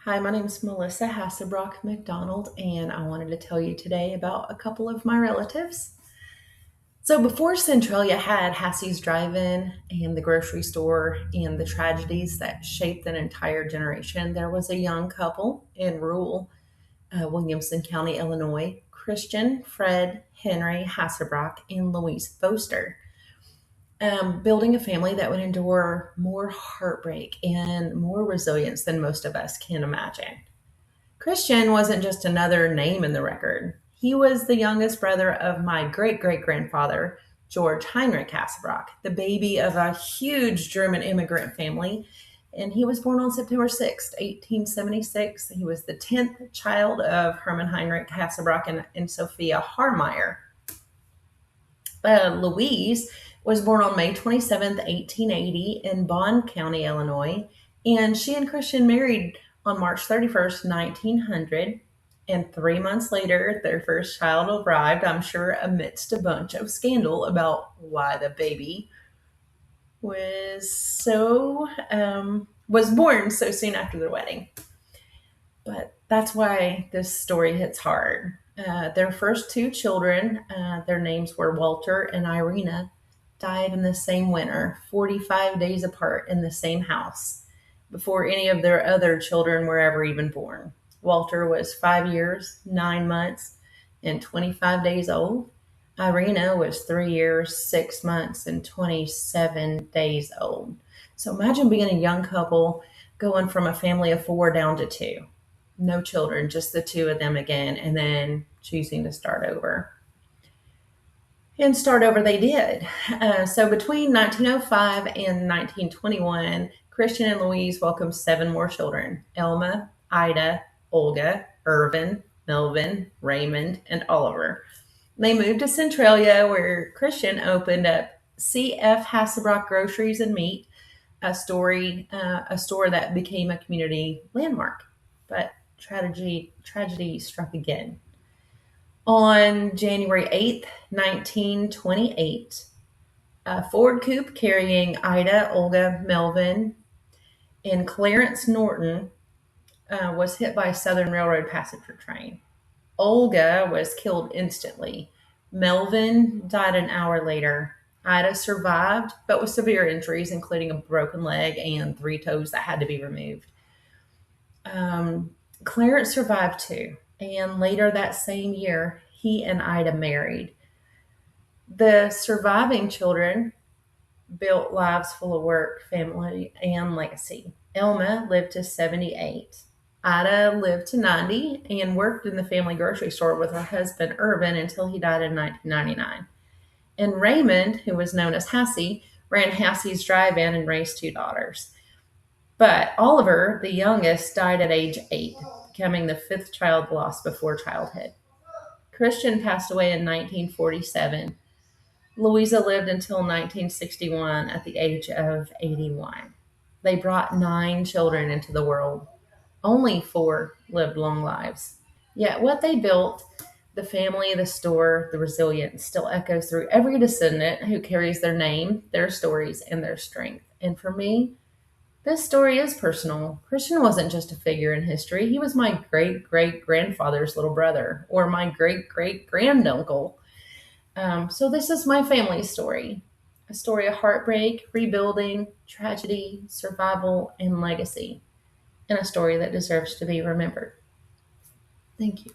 Hi, my name is Melissa Hassebrock McDonald, and I wanted to tell you today about a couple of my relatives. So, before Centralia had Hassie's Drive In and the grocery store and the tragedies that shaped an entire generation, there was a young couple in rural Williamson County, Illinois, Christian Fred Henry Hassebrock and Louise Boester, building a family that would endure more heartbreak and more resilience than most of us can imagine. Christian wasn't just another name in the record. He was the youngest brother of my great great grandfather, George Heinrich Hassebrock, the baby of a huge German immigrant family. And he was born on September 6th, 1876. He was the 10th child of Hermann Heinrich Hassebrock and Sophia Harmeyer. Louise was born on May 27th, 1880, in Bond County, Illinois, and she and Christian married on March 31st, 1900. And 3 months later, their first child arrived, I'm sure, amidst a bunch of scandal about why the baby was born so soon after their wedding. But that's why this story hits hard. Their first two children, their names were Walter and Irina, died in the same winter, 45 days apart in the same house, before any of their other children were ever even born. Walter was 5 years, 9 months, and 25 days old. Irina was 3 years, 6 months, and 27 days old. So imagine being a young couple going from a family of four down to two. No children, just the two of them again, and then choosing to start over. And start over they did. So between 1905 and 1921, Christian and Louise welcomed seven more children: Elma, Ida, Olga, Irvin, Melvin, Raymond, and Oliver. They moved to Centralia, where Christian opened up C.F. Hassebrock Groceries and Meat, a store that became a community landmark. But tragedy struck again. On January 8th, 1928, a Ford coupe carrying Ida, Olga, Melvin, and Clarence Norton was hit by a Southern Railroad passenger train. Olga was killed instantly. Melvin died an hour later. Ida survived, but with severe injuries, including a broken leg and three toes that had to be removed. Clarence survived too, and later that same year, he and Ida married. The surviving children built lives full of work, family, and legacy. Elma lived to 78. Ida lived to 90 and worked in the family grocery store with her husband Irvin until he died in 1999. And Raymond, who was known as Hassie, ran Hassie's Drive-In and raised two daughters. But Oliver, the youngest, died at age 8, becoming the fifth child lost before childhood. Christian passed away in 1947. Louisa lived until 1961 at the age of 81. They brought 9 children into the world. Only 4 lived long lives. Yet what they built, the family, the store, the resilience, still echoes through every descendant who carries their name, their stories, and their strength. And for me, this story is personal. Christian wasn't just a figure in history. He was my great great grandfather's little brother, or my great great granduncle. So this is my family story, a story of heartbreak, rebuilding, tragedy, survival, and legacy, and a story that deserves to be remembered. Thank you.